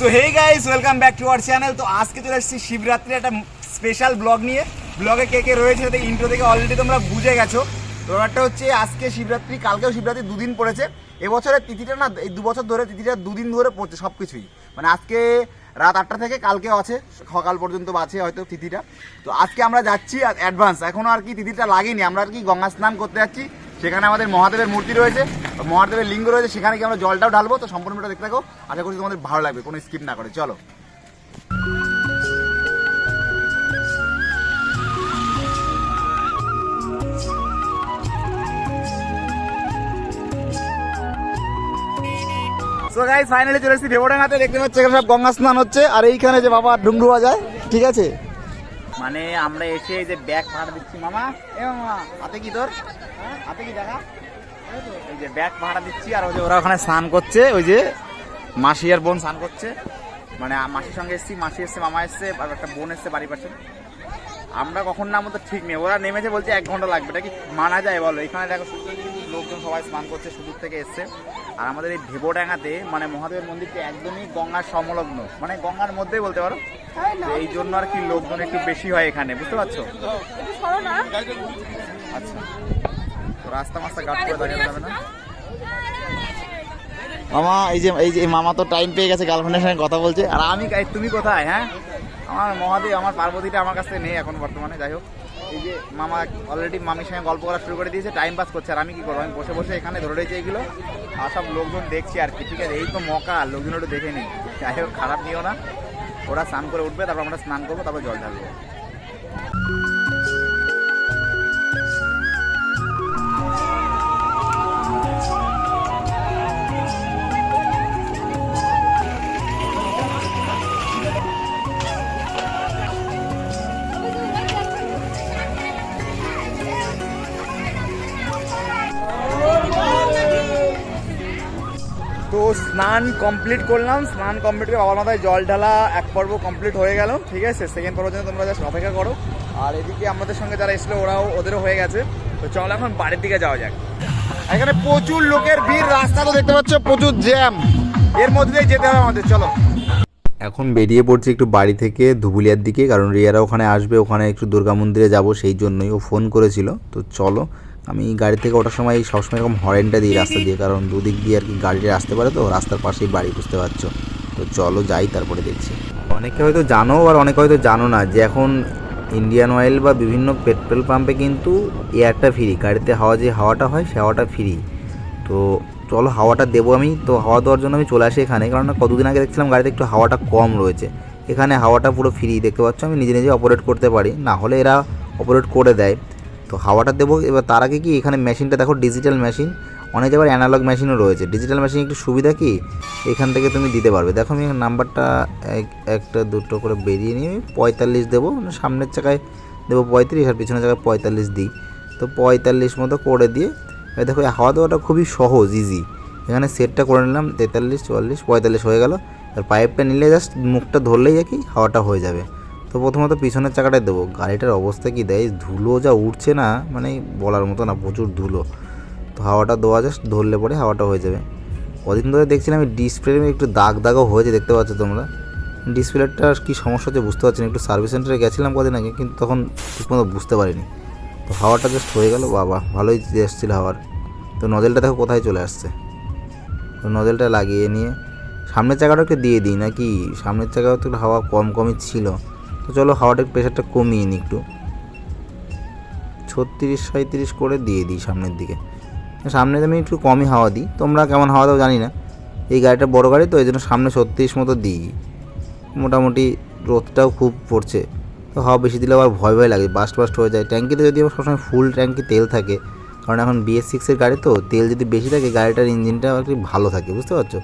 So hey guys, welcome back to our channel. তো আজকে চলে এসেছি শিবরাত্রির একটা স্পেশাল ব্লগ নিয়ে। ব্লগে কে কে রয়েছে সেটা ইন্ট্রো থেকে অলরেডি তোমরা বুঝে গেছো। তো একটা হচ্ছে আজকে শিবরাত্রি, কালকেও শিবরাত্রি, দুদিন পড়েছে। এবছরের তিথিটা না, এই 2 বছর ধরে তিথিটা 2 দিন ধরে পড়ছে সব কিছুই। মানে আজকে রাত 8টা থেকে কালকেও আছে, সকাল পর্যন্ত আছে হয়তো তিথিটা। তো আজকে আমরা যাচ্ছি অ্যাডভান্স, এখনও আর কি তিথিটা লাগেনি। আমরা আর কি গঙ্গা স্নান করতে যাচ্ছি। সেখানে আমাদের মহাদেবের মূর্তি রয়েছে, মহাদেবের লিঙ্গ রয়েছে, সেখানে কি আমরা জলটাও ঢালবো। তো সম্পূর্ণটা দেখতে থাকো, আশা করছি তোমাদের ভালো লাগবে, কোনো স্কিপ না করে। চলো। সো গাইস, ফাইনালি চলে এসেছি দেবডাঙ্গাতে। দেখতে পাচ্ছি এখানে সব গঙ্গা স্নান হচ্ছে, আর এইখানে যে বাবা ডুমরু বাজায়, ঠিক আছে। মানে আমরা এসে এই যে ব্যাগ ভাড়া দিচ্ছি। মামা, এ মামা, হাতে কি তোর? হাতে কি দেখা? এই যে ব্যাগ ভাড়া দিচ্ছি, আর ওই যে ওরা ওখানে স্নান করছে। ওই যে মাসি আর বোন স্নান করছে। মানে মাসির সঙ্গে এসেছি, মাসি এসছে, মামা এসছে, আর একটা বোন এসছে বাড়ির পাশে। আমরা কখন নামবো তো ঠিক নেই। ওরা নেমেছে, বলছে 1 ঘন্টা লাগবে। এটা কি মানা যায় বলো? এখানে দেখো লোকজন সবাই স্নান করছে, সুদূর থেকে এসছে। আর আমাদের এই দেবডাঙ্গাতে মানে মহাদেবের মন্দিরটা একদমই গঙ্গার সংলগ্ন, মানে গঙ্গার মধ্যেই বলতে পারো। এই জন্য আর কি লোকজন একটু বেশি হয় এখানে, বুঝতে পারছো? আচ্ছা, তো রাস্তা মাস্তা গাছ করে দাঁড়িয়ে যাবে না। মামা, এই যে মামা তো টাইম পেয়ে গেছে, গার্লফ্রেন্ডের সঙ্গে কথা বলছে। আর আমি, তুমি কোথায়? হ্যাঁ, আমার মহাদেব, আমার পার্বতীটা আমার কাছে নেই এখন বর্তমানে। যাই হোক, এই যে মামা অলরেডি মামির সঙ্গে গল্প করা শুরু করে দিয়েছে, টাইম পাস করছে। আর আমি কি করবো? আমি বসে বসে এখানে ধরে রয়েছে এগুলো, আর সব লোকজন দেখছি আর কি। ঠিক আছে, এই তো মকা, লোকজন একটু দেখে নিই। যাই হোক, খারাপ নিও না। ওরা স্নান করে উঠবে, তারপর আমরা স্নান করবো, তারপর জল ঢালবো। তো স্নান কমপ্লিট করলাম, স্নান কমপ্লিট করে বাবার মাথায় জল ঢালা 1 পর্ব কমপ্লিট হয়ে গেল। ঠিক আছে, সেকেন্ড পর্ব জন্য তোমরা জাস্ট অপেক্ষা করো। আর এদিকে আমাদের সঙ্গে যারা এসলো ওদেরও হয়ে গেছে। তো চলো এখন বাড়ির দিকে যাওয়া যাক। এখানে প্রচুর লোকের ভিড়, রাস্তা তো দেখতে পাচ্ছ প্রচুর জ্যাম, এর মধ্যে দিয়ে যেতে হবে আমাদের। চলো, এখন বেরিয়ে পড়ছি একটু বাড়ি থেকে ধুবুলিয়ার দিকে, কারণ রিয়ারা ওখানে আসবে, ওখানে একটু দুর্গা মন্দিরে যাব, সেই জন্যই ও ফোন করেছিল। তো চলো, আমি গাড়ি থেকে ওঠার সময় সবসময় এরকম হরেনটা দিই রাস্তা দিয়ে, কারণ দুদিক দিয়ে আর কি গাড়িটা আসতে পারে, তো রাস্তার পাশেই বাড়ি, বুঝতে পারছো। তো চলো যাই, তারপরে দেখছি। অনেকে হয়তো জানো, আর অনেকে হয়তো জানো না যে এখন ইন্ডিয়ান অয়েল বা বিভিন্ন পেট্রোল পাম্পে কিন্তু এয়ারটা ফ্রি, গাড়িতে হাওয়াটা হয় সে হাওয়াটা ফ্রি। তো চলো হাওয়াটা দেবো আমি। তো হাওয়া দেওয়ার জন্য আমি চলে আসি এখানে, কারণ কতদিন আগে দেখছিলাম গাড়িতে একটু হাওয়াটা কম রয়েছে। এখানে হাওয়াটা পুরো ফ্রি, দেখতে পাচ্ছ। আমি নিজে নিজে অপারেট করতে পারি, না হলে এরা অপারেট করে দেয়। তো হাওয়াটা দেবো। এবার তার আগে কি, এখানে মেশিনটা দেখো, ডিজিটাল মেশিন। অনেক জায়গায় অ্যানালগ মেশিনও রয়েছে। ডিজিটাল মেশিন একটু সুবিধা কি, এখান থেকে তুমি দিতে পারবে। দেখো আমি নাম্বারটা একটা দুটো করে বেরিয়ে নিয়ে 45 দেবো, মানে সামনের চাকায় দেবো 35 আর পিছনের জায়গায় 45 দিই। তো 45 মতো করে দিয়ে দেখো, হাওয়া দেওয়াটা খুবই সহজ, ইজি। এখানে সেটটা করে নিলাম 43, 44, 45 হয়ে গেল। আর পাইপটা নিলে জাস্ট মুখটা ধরলেই আর কি হাওয়াটা হয়ে যাবে। তো প্রথমত পিছনের চাকাটায় দেবো। গাড়িটার অবস্থা কি দেয়, ধুলো যা উঠছে না, মানে বলার মতো না, প্রচুর ধুলো। তো হাওয়াটা দেওয়া জাস্ট ধরলে পরে হাওয়াটা হয়ে যাবে। কদিন ধরে দেখছিলাম এই ডিসপ্লে একটু দাগও হয়েছে, দেখতে পাচ্ছ তোমরা। ডিসপ্লেটার কী সমস্যা হচ্ছে বুঝতে পারছি না। একটু সার্ভিস সেন্টারে গেছিলাম কদিন আগে, কিন্তু তখন ঠিকমতো বুঝতে পারিনি। তো হাওয়াটা জাস্ট হয়ে গেল, বাবা ভালোই এসেছিলো হাওয়ার। তো নজেলটা দেখো কোথায় চলে আসছে। তো নজেলটা লাগিয়ে নিয়ে সামনের চাকাটা একটু দিয়ে দিই, নাকি সামনের চাকাও তো হাওয়া কমই ছিল। তো চলো হাওয়াটার প্রেশারটা কমিয়ে নিই একটু, 36, 37 করে দিয়ে দিই সামনের দিকে। সামনে আমি একটু কমই হাওয়া দিই, তোমরা কেমন হাওয়া দাও জানি না। এই গাড়িটা বড় গাড়ি তো, এই জন্য সামনে 36 মতো দিই। মোটামুটি রোদটাও খুব পড়ছে, তো হাওয়া বেশি দিলে আবার ভয় লাগে, বাস্ট হয়ে যায়। ট্যাঙ্কিতে যদি আমার সবসময় ফুল ট্যাঙ্কি তেল থাকে, কারণ এখন BS6-এর গাড়ি তো, তেল যদি বেশি থাকে গাড়িটার ইঞ্জিনটা আর কি ভালো থাকে, বুঝতে পারছো।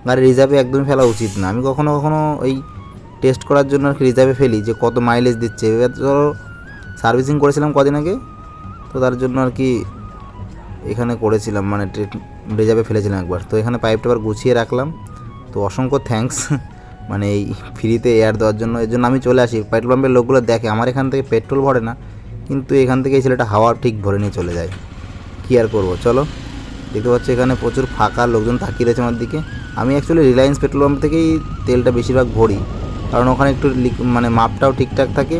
গাড়ি রিজার্ভে একদমই ফেলা উচিত না। আমি কখনো এই টেস্ট করার জন্য আর কি রিজার্ভে ফেলি, যে কত মাইলেজ দিচ্ছে। এবার ধরো সার্ভিসিং করেছিলাম কদিন আগে, তো তার জন্য আর কি এখানে করেছিলাম, মানে রিজার্ভে ফেলেছিলাম একবার। তো এখানে পাইপটা আবার গুছিয়ে রাখলাম। তো অসংখ্য থ্যাঙ্কস, মানে এই ফ্রিতে এয়ার দেওয়ার জন্য। এর জন্য আমি চলে আসি, পেট্রোল পাম্পের লোকগুলো দেখে আমার এখান থেকে পেট্রোল ভরে না, কিন্তু এখান থেকে এই ছেলেটা হাওয়া ঠিক ভরে নিয়ে চলে যায়। কী আর করবো, চলো। দেখতে পাচ্ছি এখানে প্রচুর ফাঁকা, লোকজন তাকিয়ে রয়েছে আমার দিকে। আমি অ্যাকচুয়ালি রিলায়েন্স পেট্রোল পাম্প থেকেই তেলটা বেশিরভাগ ভরি, কারণ ওখানে একটু মানে মাপটাও ঠিকঠাক থাকে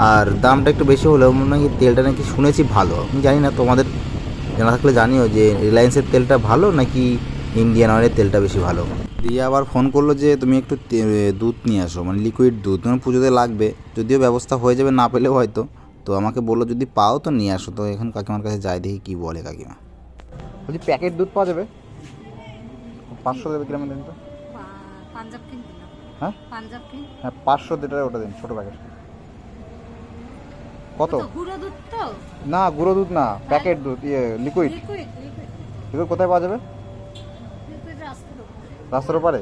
আর দামটা একটু বেশি হলেও নাকি তেলটা নাকি শুনেছি ভালো। আমি জানি না, তোমাদের জানা থাকলে জানিও যে রিলায়েন্সের তেলটা ভালো নাকি ইন্ডিয়ান অয়েলের তেলটা বেশি ভালো। দিয়ে আবার ফোন করলো যে তুমি একটু দুধ নিয়ে আসো, মানে লিকুইড দুধ, তোমার পুজোতে লাগবে, যদিও ব্যবস্থা হয়ে যাবে না পেলেও হয়তো। তো আমাকে বললো যদি পাও তো নিয়ে আসো। তো এখন কাকিমার কাছে যাই, দেখি কী বলে কাকিমা। বলছি প্যাকেট দুধ পাওয়া যাবে? 500 দেবে গ্রামের দিন তো। পাঞ্জাব কিং দিলাম। হ্যাঁ পাঞ্জাব কিং হ্যাঁ 500 লিটার ওটা দিন, ছোটো প্যাকেট। কত? গুঁড়ো দুধ তো? না গুঁড়ো দুধ না, প্যাকেট দুধ, লিকুইড। এগুলো কোথায় পাওয়া যাবে? রাস্তার ওপারে?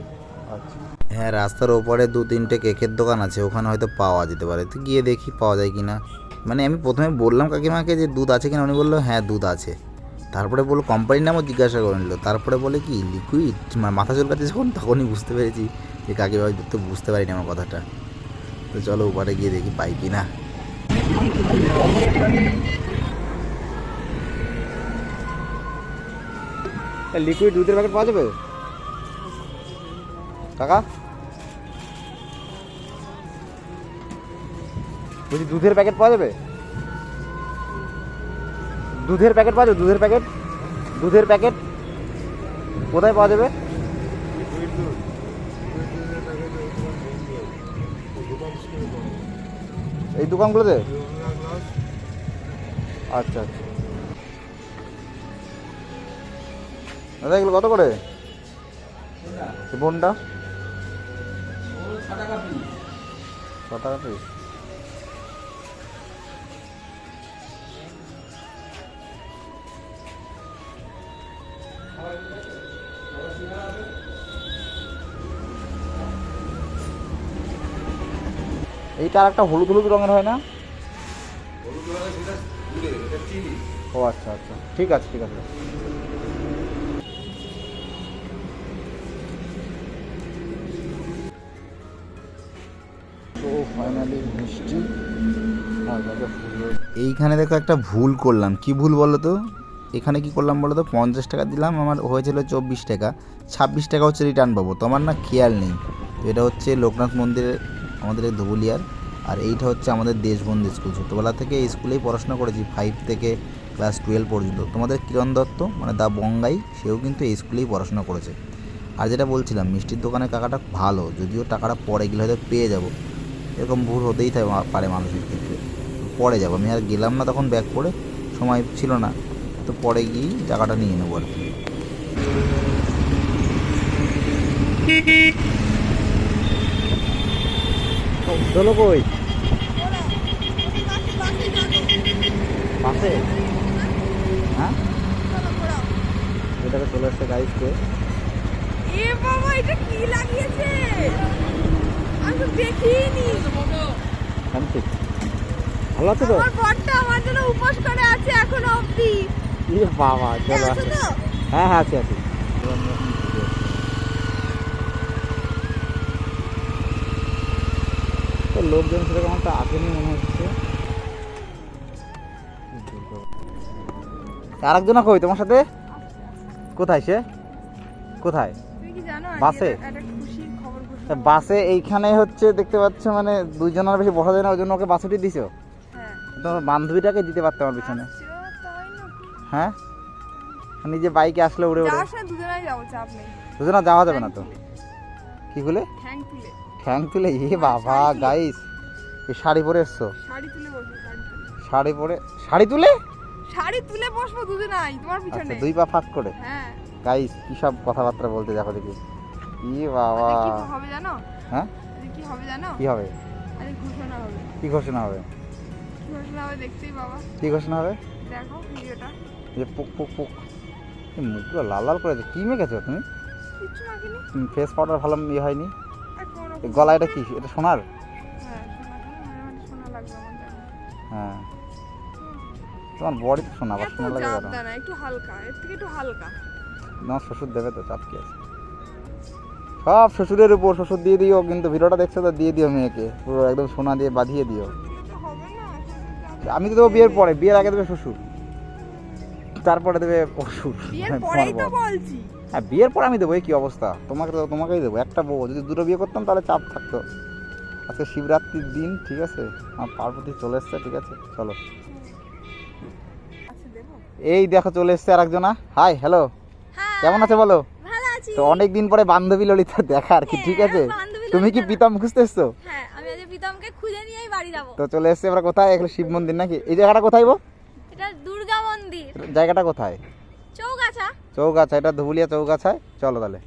আচ্ছা হ্যাঁ, রাস্তার ওপরে 2-3টে কেকের দোকান আছে, ওখানে হয়তো পাওয়া যেতে পারে। তো গিয়ে দেখি পাওয়া যায় কি না। মানে আমি প্রথমে বললাম কাকিমাকে যে দুধ আছে কিনা, উনি বললো হ্যাঁ দুধ আছে। তারপরে বললো কোম্পানির নামও জিজ্ঞাসা করে নিল, তারপরে বলে কি লিকুইড, মাথা চুলকাচ্ছে যখন তখনই বুঝতে পেরেছি যে কাকিমা তো বুঝতে পারিনি আমার কথাটা। তো চলো ওপারে গিয়ে দেখি পাই কি না। লিকুইড দুধের প্যাকেট পাওয়া যাবে কাকা? বলছি দুধের প্যাকেট পাওয়া যাবে? দুধের প্যাকেট পাওয়া যাবে? দুধের প্যাকেট কোথায় পাওয়া যাবে? এই দোকানগুলোতে? আচ্ছা আচ্ছা দাদা এগুলো কত করে বোনটা? 6 টাকা পিস। এইটা আর একটা হলুদ হলুদ রঙের হয় না? ও আচ্ছা আচ্ছা, ঠিক আছে ঠিক আছে। তো ফাইনালি মিষ্টি আর এইখানে দেখো একটা ভুল করলাম। কি ভুল বলো তো? এখানে কি করলাম বলো তো, 50 টাকা দিলাম, আমার হয়েছিল 24 টাকা, 26 টাকা হচ্ছে রিটার্ন পাবো। তো আমার না খেয়াল নেই। তো এটা হচ্ছে লোকনাথ মন্দিরের আমাদের এই ধুবুলিয়ার, আর এইটা হচ্ছে আমাদের দেশবন্ধু স্কুল। ছোটোবেলা থেকে এই স্কুলেই পড়াশোনা করেছি, 5 থেকে ক্লাস 12 পর্যন্ত। তোমাদের কিরণ দত্ত মানে দা বঙ্গাই, সেও কিন্তু এই স্কুলেই পড়াশোনা করেছে। আর যেটা বলছিলাম, মিষ্টির দোকানের কাকাটা ভালো, যদিও টাকাটা পরে গেলে হয়তো পেয়ে যাবো, এরকম ভুল হতেই পারে মানুষের ক্ষেত্রে। পরে যাবো, আমি আর গেলাম না তখন ব্যাক করে, সময় ছিল না। তো পরে গিয়েই টাকাটা নিয়ে নেবো আর কি। চলো কই পাশে? হ্যাঁ এটাকে চলে আসছে গাইজকে। এ বাবা এটা কি লাগিয়েছে? আমি তো দেখিনি। ভালো আছে তো? আমার বরটা আমার জন্য উপোস করে আছে এখনো অবধি। এ বাবা চলো। আছো তো? হ্যাঁ হ্যাঁ আছি আছি। তো লোকজন সেরকম একটা আসেনি মনে হচ্ছে। আরেকজন কই তোমার সাথে? কোথায় সে? কোথায়? তুমি কি জানো বাসে? একটা খুশির খবর তা বাসে এইখানে হচ্ছে দেখতে পাচ্ছ, মানে দুইজনের বেশি বসা যায় না, ওই জন্য ওকে বাসে উঠিয়ে দিছো। হ্যাঁ তোমার বান্ধবীটাকে দিতে পারতো আমার পিছনে। আসছো, তাই না? হ্যাঁ নিজে বাইকে আসলে উড়ে উড়ে। যাওয়ার সময় দুজনেই যাবো, চাপ নেই। দুজনা যাওয়া যাবে না তো? কি বলে? ঠ্যাং তুলে ঠ্যাং তুলে? এ বাবা গাইস, এই শাড়ি পরে এসছো? শাড়ি তুলে বসবো, শাড়ি পরে? শাড়ি তুলে? শাড়ি তুলে বসবো দুজনাই তোমার আচ্ছা পিছনে। 2 পা ফাঁক করে। হ্যাঁ গাইস কি সব কথাবার্তা বলতে দেখো দেখি। ই বাবা। আরে কি হবে জানো? হ্যাঁ আরে কি হবে জানো? কি হবে? আরে ঘোষণা হবে। কি ঘোষণা হবে? কি ঘোষণা হবে দেখতেই বাবা। কি ঘোষণা হবে? দেখো ভিডিওটা। যে পুক পুক পুক, এই মুখগুলো লাল লাল করেছে, কি মেখেছো তুমি? কিচ্ছু মাখিনি। ফেস পাউডার ভালো ইয়ে হয়নি? আর কোনো এই গলা এটা কি, এটা সোনার? হ্যাঁ শোনা লাগবে আমার জানো। হ্যাঁ তোমার বডি তো সোনা, আবার এত সোনা লাগে চাপ কেন? দেয় না, একটু হালকা, এর থেকে একটু হালকা। না শ্বশুর দেবে তো, চাপ কি আছে? সব শ্বশুরের উপর, শ্বশুর দিয়ে দিও, কিন্তু ভিডিওটা দেখছো তো দিয়ে দিও মেয়েকে, পুরো একদম সোনা দিয়ে বাঁধিয়ে দিও। এর থেকে তো হবে না, এখন তো চাপ। আমি তো দেবো বিয়ের পরে, বিয়ের আগে দেবে শ্বশুর। তারপরে দেবে ওষুধ। বিয়ের পরেই তো বলছি। হ্যাঁ বিয়ের পর আমি দেবো, এই কি অবস্থা, তোমাকেই দেবো। একটা বউ, যদি দুটো বিয়ে করতাম তাহলে চাপ থাকতো। আজকে শিবরাত্রির দিন, ঠিক আছে, আমার পার্বতী চলে এসছে, ঠিক আছে চলো। আচ্ছা দেবো। এই দেখো চলে এসছে আর একজনা। হাই হ্যালো, কেমন আছে বলো? ভালো আছি। তো অনেকদিন পরে বান্ধবী ললিতা দেখা আর কি, ঠিক আছে। বান্ধবী তুমি কি প্রীতম খুঁজতে এসছো? হ্যাঁ, আমি আজ প্রীতমকে খুঁজে নিয়েই বাড়ি যাব। তো চলে এসছে। এবার কোথায়? এগুলো শিব মন্দির নাকি? এই জায়গাটা কোথায় গো? এটা দুর্গা মন্দির, জায়গাটা কোথায়? চৌগাছা। চৌগাছা, এটা ধুবুলিয়া চৌগাছায়। চলো তাহলে।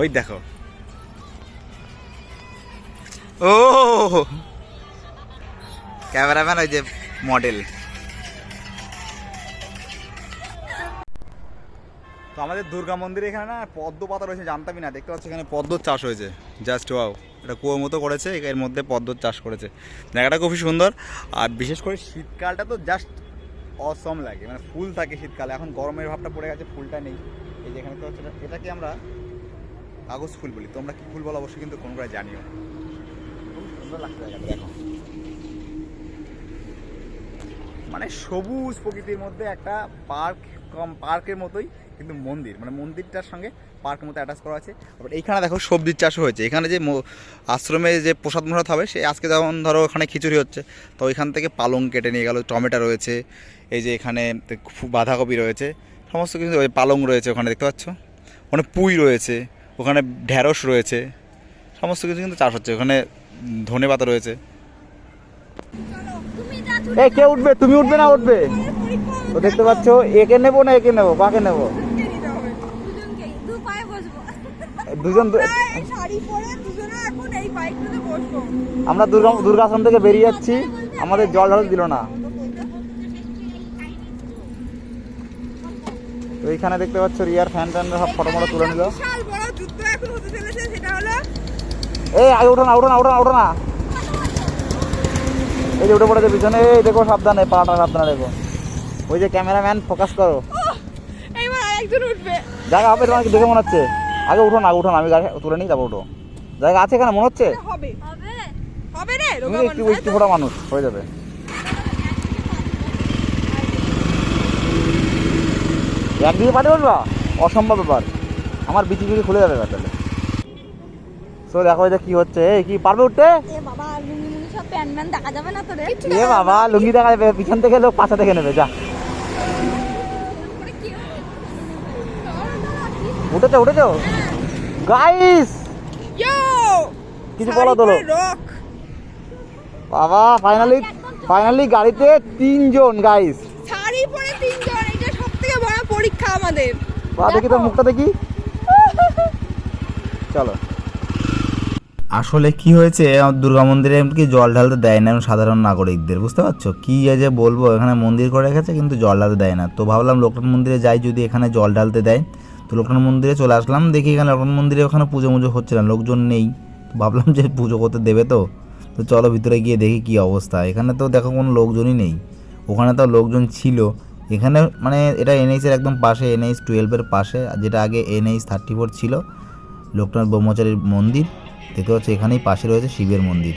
ওই দেখো, ও ক্যামেরাম্যান, ওই যে মডেল। তো আমাদের দুর্গা মন্দিরে এখানে না পদ্ম পাতা রয়েছে, জানতামই না। দেখতে পাচ্ছি এখানে পদ্মর চাষ হয়েছে, জাস্ট ওয়াও। এটা কুয়োর মতো করেছে, এর মধ্যে পদ্মর চাষ করেছে। জায়গাটা খুবই সুন্দর। আর বিশেষ করে শীতকালটা তো জাস্ট অসম লাগে, মানে ফুল থাকে শীতকালে। এখন গরমের ভাবটা পড়ে গেছে, ফুলটা নেই। এই যে এখানে তো হচ্ছে, এটাকে আমরা কাগজ ফুল বলি। তোমরা কি ফুল বলো অবশ্যই কিন্তু কোন করে জানিও। খুব সুন্দর লাগছে জায়গাটা, দেখো। মানে সবুজ প্রকৃতির মধ্যে একটা পার্কের মতোই, কিন্তু মন্দির, মানে মন্দিরটার সঙ্গে পার্কের মতো অ্যাটাচ করা আছে। আবার এইখানে দেখো সবজির চাষও হয়েছে। এখানে যে আশ্রমে যে প্রসাদ মশাদ হবে, সে আজকে যেমন ধরো ওখানে খিচুড়ি হচ্ছে, তো ওইখান থেকে পালং কেটে নিয়ে গেল, টমেটো রয়েছে, এই যে এখানে বাঁধাকপি রয়েছে, সমস্ত কিছু, ওই পালং রয়েছে ওখানে দেখতে পাচ্ছ, ওখানে পুঁই রয়েছে, ওখানে ঢ্যাঁড়স রয়েছে, সমস্ত কিছু কিন্তু চাষ হচ্ছে। ওখানে ধনেপাতা রয়েছে। এই কে উঠবে? তুমি উঠবে না উঠবে? তো দেখতে পাচ্ছ, একে নেবো না একে নেবো, কাকে নেবো? দুজনকেই দু পায়ে বসবো। দুজন। এই শাড়ি পরে দুজনে এখন এই বাইকটাতে বসবো। আমরা দুর্গাসন থেকে বেরিয়ে যাচ্ছি, আমাদের জল ঢাল দিল না। তো এইখানে দেখতে পাচ্ছ রিয়ার ফ্যান ট্যান সব ফটো মটো তুলে নিল। বিশাল বড় যুদ্ধ এখন হতে চলেছে, সেটা হলো এই আগে ওঠো না, ওঠো না, ওঠো না, ওঠো না। এই যে উঠে পড়েছে পিছনে, এই দেখো সাবধানে, পাটা সাবধানে দেখো। ওই যে ক্যামেরাম্যান, ফোকাস করো। এইবার আরেকজন উঠবে। জায়গা হবে তোমাকে দেখে মনে হচ্ছে? আগে উঠো না, উঠো না, আমি গাড়ি তুলে নিই, তারপর উঠো। জায়গা আছে এখানে মনে হচ্ছে? হবে হবে। হবে রে, তুমি রোগা একটু মানুষ। একটু ফোটা মানুষ হয়ে যাবে। একদিকে পাঠিয়ে বলবা, অসম্ভব ব্যাপার। আমার বিচি বিচি খুলে যাবে তাহলে। তো দেখো এটা কি হচ্ছে, এই কি পারবে উঠতে? এ বাবা, লুঙ্গি মুঙ্গি সব প্যান্ট ম্যান দেখা যাবে না তো রে। এ বাবা, লুঙ্গি দেখা যাবে, পিছন থেকে লোক পাশা থেকে নেবে। যা, উঠেছো উঠেছো গাইস, ইয়ো কিছু বলো তোলো। রক বাবা ফাইনালি গাড়িতে 3 জন গাইস। শাড়ি পরে তিনজন, এটা সবথেকে বড় পরীক্ষা আমাদের। বা দেখি তোর মুখটা দেখি। চলো। আসলে কি হয়েছে, দুর্গা মন্দিরে কি জল ঢালতে দেয় না সাধারণ নাগরিকদের, বুঝতে পারছো? কি যে বলবো, এখানে মন্দির করে রেখেছে কিন্তু জল ঢালতে দেয় না। তো ভাবলাম লোকনাথ মন্দিরে যাই, যদি এখানে জল ঢালতে দেয়। তো লোকনাথ মন্দিরে চলে আসলাম, দেখি এখানে লোকনাথ মন্দিরে ওখানে পুজো মুজো হচ্ছে না, লোকজন নেই। তো ভাবলাম যে পুজো করতে দেবে তো চলো ভিতরে গিয়ে দেখি কি অবস্থা। এখানে তো দেখো কোনো লোকজনই নেই, ওখানে তো লোকজন ছিল। এখানে মানে এটা NH-এর একদম পাশে, NH 12-এর পাশে, যেটা আগে NH 34 ছিল, লোকনাথ ব্রহ্মচারীর মন্দির। দেখতে পাচ্ছি এখানেই পাশে রয়েছে শিবের মন্দির।